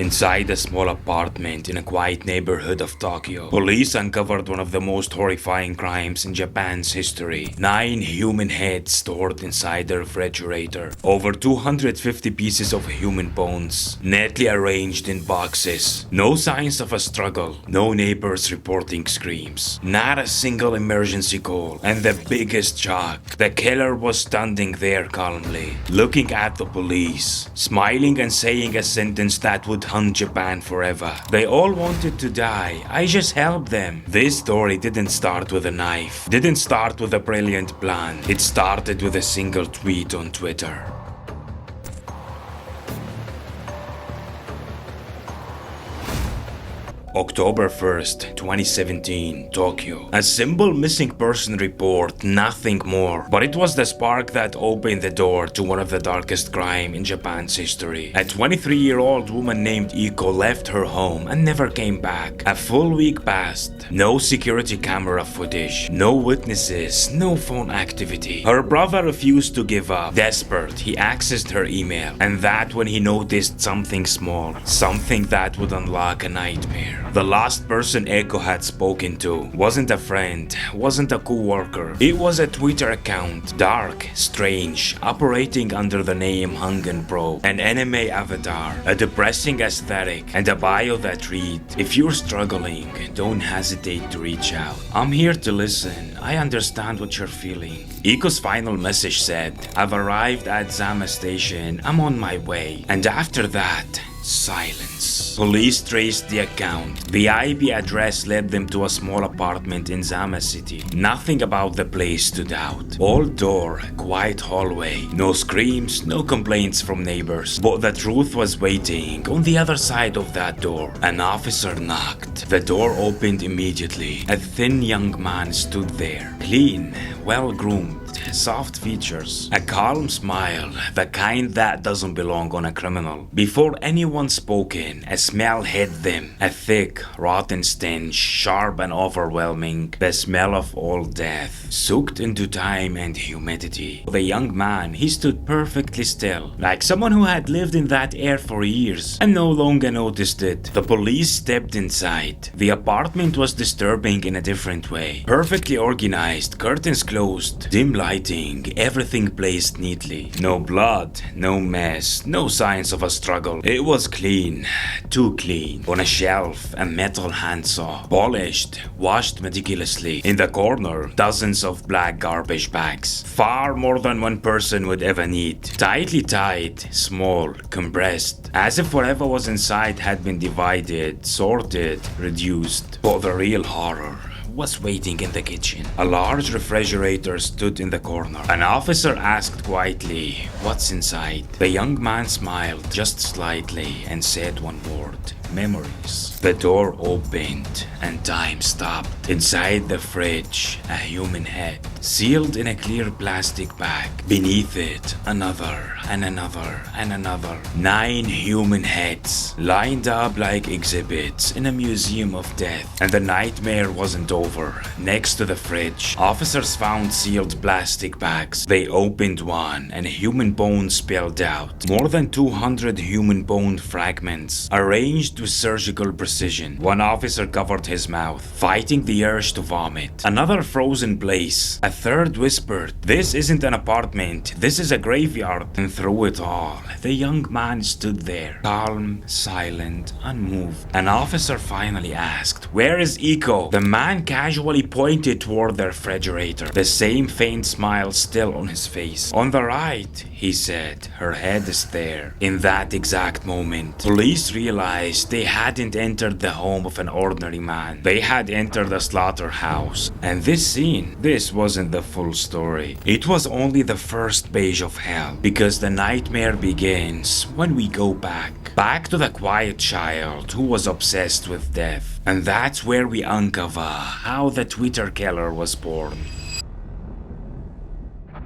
Inside a small apartment in a quiet neighborhood of Tokyo, police uncovered one of the most horrifying crimes in Japan's history. 9 human heads stored inside the refrigerator. Over 250 pieces of human bones, neatly arranged in boxes. No signs of a struggle, no neighbors reporting screams, not a single emergency call. And the biggest shock, the killer was standing there calmly, looking at the police, smiling and saying a sentence that would haunt Japan forever. They all wanted to die, I just helped them. This story didn't start with a knife, didn't start with a brilliant plan. It started with a single tweet on Twitter. October 1st, 2017, Tokyo. A simple missing person report, nothing more. But it was the spark that opened the door to one of the darkest crimes in Japan's history. A 23-year-old woman named Iko left her home and never came back. A full week passed. No security camera footage, no witnesses, no phone activity. Her brother refused to give up. Desperate, he accessed her email. And that when he noticed something small, something that would unlock a nightmare. The last person Eiko had spoken to wasn't a friend, wasn't a co-worker. It was a Twitter account, dark, strange, operating under the name Hungan Pro, an anime avatar, a depressing aesthetic, and a bio that read, "If you're struggling, don't hesitate to reach out. I'm here to listen. I understand what you're feeling." Iko's final message said, "I've arrived at Zama Station. I'm on my way." And after that, silence. Police traced the account. The IP address led them to a small apartment in Zama City. Nothing about the place stood out. Old door, quiet hallway, no screams, no complaints from neighbors. But the truth was waiting on the other side of that door. An officer knocked. The door opened immediately. A thin young man stood there, clean, well-groomed, soft features, a calm smile, the kind that doesn't belong on a criminal. Before anyone spoke in, a smell hit them, a thick, rotten stench, sharp and overwhelming, the smell of old death, soaked into time and humidity. The young man, he stood perfectly still, like someone who had lived in that air for years and no longer noticed it. The police stepped inside. The apartment was disturbing in a different way. Perfectly organized, curtains closed, dim lighting, everything placed neatly. No blood, no mess, no signs of a struggle. It was clean, too clean. On a shelf, a metal handsaw, polished, washed meticulously. In the corner, dozens of black garbage bags, far more than one person would ever need. Tightly tied, small, compressed, as if whatever was inside had been divided, sorted, reduced. But the real horror was waiting in the kitchen. A large refrigerator stood in the corner. An officer asked quietly, "What's inside?" The young man smiled just slightly and said one word, "Memories." The door opened and time stopped. Inside the fridge, a human head, sealed in a clear plastic bag. Beneath it, another and another and another. 9 human heads, lined up like exhibits in a museum of death. And the nightmare wasn't over. Next to the fridge, officers found sealed plastic bags. They opened one and human bones spilled out. More than 200 human bone fragments, arranged with surgical precision. One officer covered his mouth, fighting the urge to vomit. Another froze in place. A third whispered, "This isn't an apartment, this is a graveyard." And through it all, the young man stood there, calm, silent, unmoved. An officer finally asked, "Where is Iko?" The man casually pointed toward the refrigerator, the same faint smile still on his face. "On the right," he said. "Her head is there." In that exact moment, police realized they hadn't entered the home of an ordinary man. They had entered a slaughterhouse. And this scene, this wasn't the full story. It was only the first page of hell, because the nightmare begins when we go back to the quiet child who was obsessed with death. And that's where we uncover how the Twitter killer was born.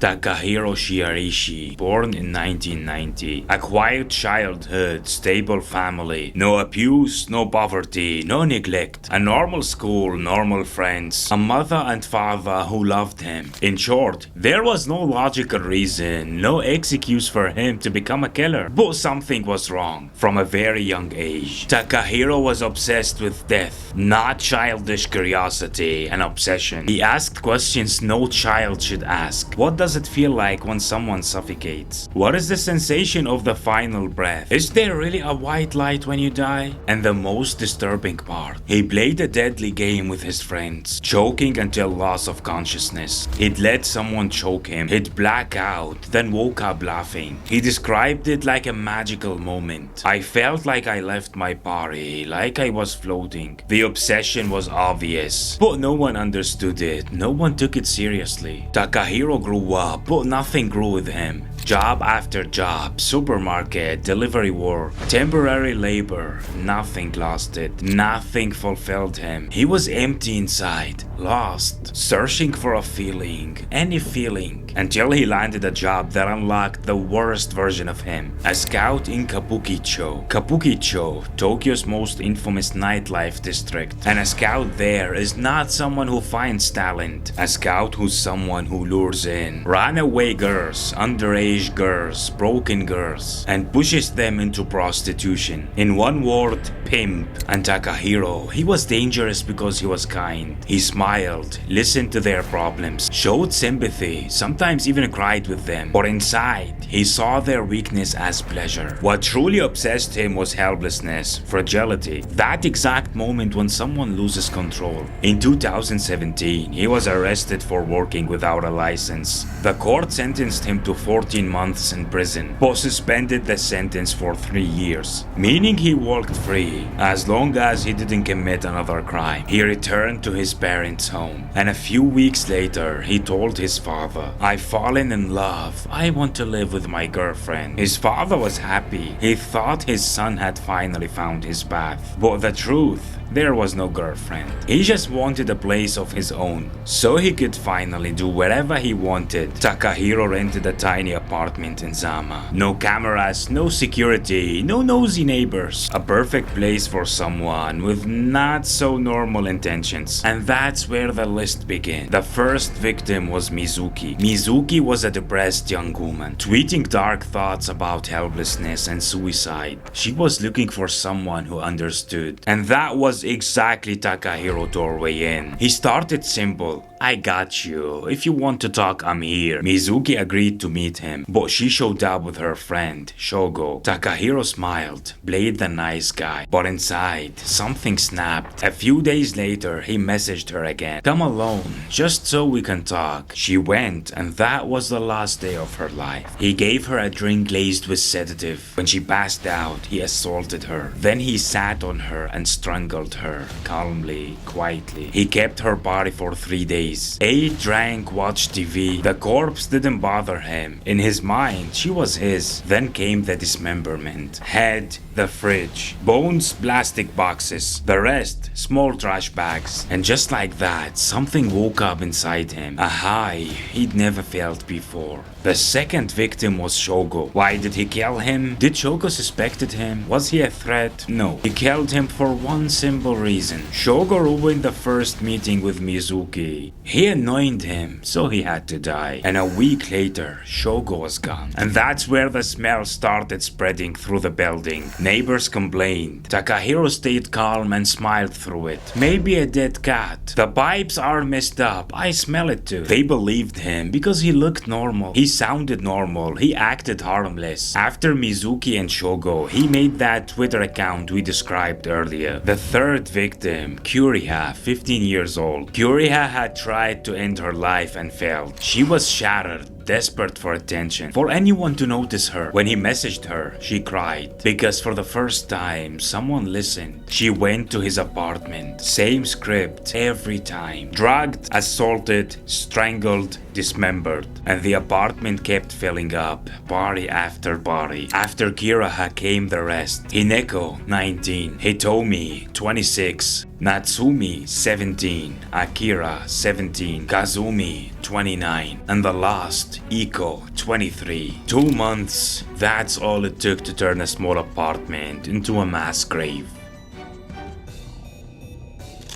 Takahiro Shiraishi, born in 1990. A quiet childhood, stable family. No abuse, no poverty, no neglect. A normal school, normal friends. A mother and father who loved him. In short, there was no logical reason, no excuse for him to become a killer. But something was wrong from a very young age. Takahiro was obsessed with death, not childish curiosity, an obsession. He asked questions no child should ask. What does it feel like when someone suffocates? What is the sensation of the final breath? Is there really a white light when you die? And the most disturbing part, he played a deadly game with his friends, choking until loss of consciousness. He'd let someone choke him, he'd black out, then woke up laughing. He described it like a magical moment. I felt like I left my body, like I was floating. The obsession was obvious, but no one understood it. No one took it seriously. Takahiro grew up, but nothing grew with him. Job after job, supermarket, delivery work, temporary labor, nothing lasted, nothing fulfilled him. He was empty inside, lost, searching for a feeling, any feeling, until he landed a job that unlocked the worst version of him. A scout in Kabukicho. Kabukicho, Tokyo's most infamous nightlife district. And a scout there is not someone who finds talent. A scout who's someone who lures in runaway girls, underage girls, broken girls, and pushes them into prostitution. In one word, pimp. And Takahiro, he was dangerous because he was kind. He smiled, listened to their problems, showed sympathy, sometimes even cried with them. But inside, he saw their weakness as pleasure. What truly obsessed him was helplessness, fragility. That exact moment when someone loses control. In 2017, he was arrested for working without a license. The court sentenced him to 14 months in prison, but suspended the sentence for 3 years, meaning he walked free as long as he didn't commit another crime. He returned to his parents' home, and a few weeks later, he told his father, "I've fallen in love. I want to live with my girlfriend." His father was happy. He thought his son had finally found his path. But the truth, there was no girlfriend. He just wanted a place of his own, so he could finally do whatever he wanted. Takahiro rented a tiny apartment in Zama. No cameras, no security, no nosy neighbors. A perfect place for someone with not so normal intentions. And that's where the list began. The first victim was Mizuki. Mizuki was a depressed young woman, tweeting dark thoughts about helplessness and suicide. She was looking for someone who understood. And that was exactly Takahiro's doorway in. He started simple. "I got you. If you want to talk, I'm here." Mizuki agreed to meet him, but she showed up with her friend, Shogo. Takahiro smiled, played the nice guy, but inside, something snapped. A few days later, he messaged her again. "Come alone, just so we can talk." She went, and that was the last day of her life. He gave her a drink laced with sedative. When she passed out, he assaulted her. Then he sat on her and strangled her, calmly, quietly. He kept her body for 3 days. Ate, drank, watched TV. The corpse didn't bother him. In his mind, she was his. Then came the dismemberment. Head, the fridge, bones, plastic boxes. The rest, small trash bags. And just like that, something woke up inside him. A high he'd never felt before. The second victim was Shogo. Why did he kill him? Did Shogo suspected him? Was he a threat? No. He killed him for one simple reason. Shogo ruined the first meeting with Mizuki. He annoyed him, so he had to die. And a week later, Shogo was gone. And that's where the smell started spreading through the building. Neighbors complained. Takahiro stayed calm and smiled through it. Maybe a dead cat. The pipes are messed up. I smell it too. They believed him because he looked normal. He sounded normal. He acted harmless. After Mizuki and Shogo, he made that Twitter account we described earlier. The third victim, Kuriha, 15 years old. Kuriha had tried to end her life and failed. She was shattered, desperate for attention, for anyone to notice her. When he messaged her, she cried, because for the first time, someone listened. She went to his apartment. Same script every time. Drugged, assaulted, strangled, dismembered, and the apartment kept filling up, body after body. After Kiraha came the rest. Hineko, 19, Hitomi, 26, Natsumi, 17, Akira, 17, Kazumi, 29, and the last, Iko, 23. 2 months, that's all it took to turn a small apartment into a mass grave.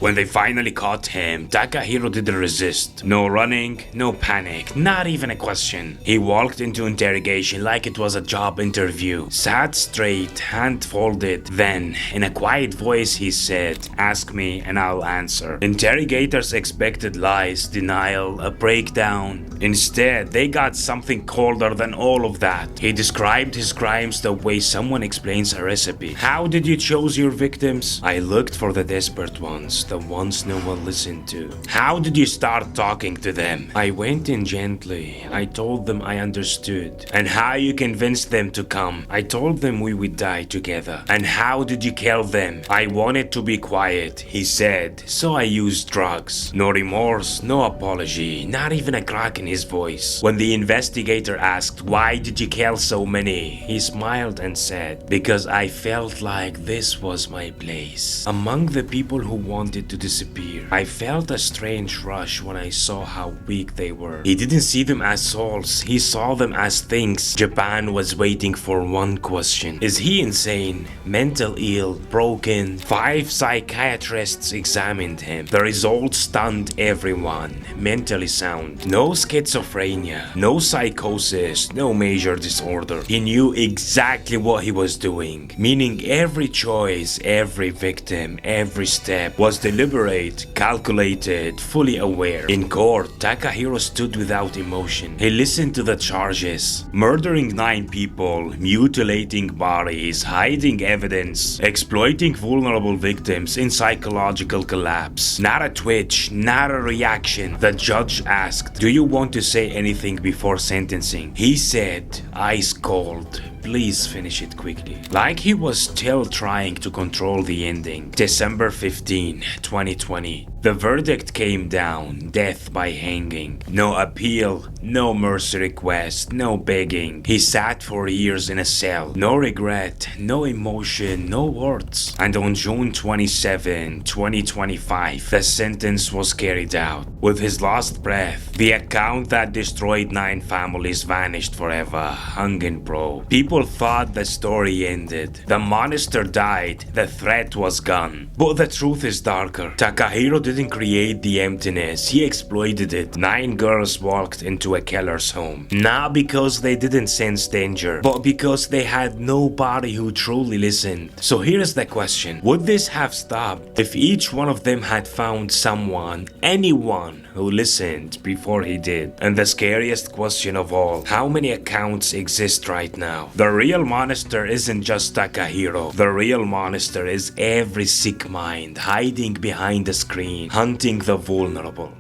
When they finally caught him, Takahiro didn't resist. No running, no panic, not even a question. He walked into interrogation like it was a job interview. Sat straight, hand folded. Then, in a quiet voice, he said, "Ask me and I'll answer." Interrogators expected lies, denial, a breakdown. Instead, they got something colder than all of that. He described his crimes the way someone explains a recipe. "How did you choose your victims?" "I looked for the desperate ones, the ones no one listened to." "How did you start talking to them?" "I went in gently. I told them I understood." "And how you convinced them to come?" "I told them we would die together." "And how did you kill them?" "I wanted to be quiet," he said, "so I used drugs." No remorse, no apology, not even a crack in his voice. When the investigator asked, "Why did you kill so many?" he smiled and said, "Because I felt like this was my place. Among the people who wanted to disappear, I felt a strange rush when I saw how weak they were." He didn't see them as souls, he saw them as things. Japan was waiting for one question. Is he insane? Mental ill? Broken? 5 psychiatrists examined him. The results stunned everyone. Mentally sound. No schizophrenia, no psychosis, no major disorder. He knew exactly what he was doing, meaning every choice, every victim, every step was deliberate, calculated, fully aware. In court, Takahiro stood without emotion. He listened to the charges: murdering 9 people, mutilating bodies, hiding evidence, exploiting vulnerable victims in psychological collapse. Not a twitch, not a reaction. The judge asked, "Do you want to say anything before sentencing?" He said, ice cold, "Please finish it quickly." Like he was still trying to control the ending. December 15, 2020. The verdict came down, death by hanging. No appeal, no mercy request, no begging. He sat for years in a cell. No regret, no emotion, no words. And on June 27, 2025, the sentence was carried out. With his last breath, the account that destroyed 9 families vanished forever, hung in pro. People thought the story ended. The monster died, the threat was gone. But the truth is darker. Takahiro didn't create the emptiness, he exploited it. 9 girls walked into a killer's home. Not because they didn't sense danger, but because they had nobody who truly listened. So here's the question. Would this have stopped if each one of them had found someone, anyone, who listened before he did? And the scariest question of all, how many accounts exist right now? The real monster isn't just Takahiro. The real monster is every sick mind hiding behind the screen, hunting the vulnerable.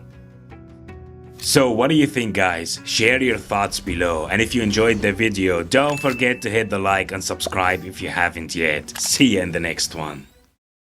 So what do you think, guys? Share your thoughts below, and if you enjoyed the video, don't forget to hit the like and subscribe if you haven't yet. See you in the next one.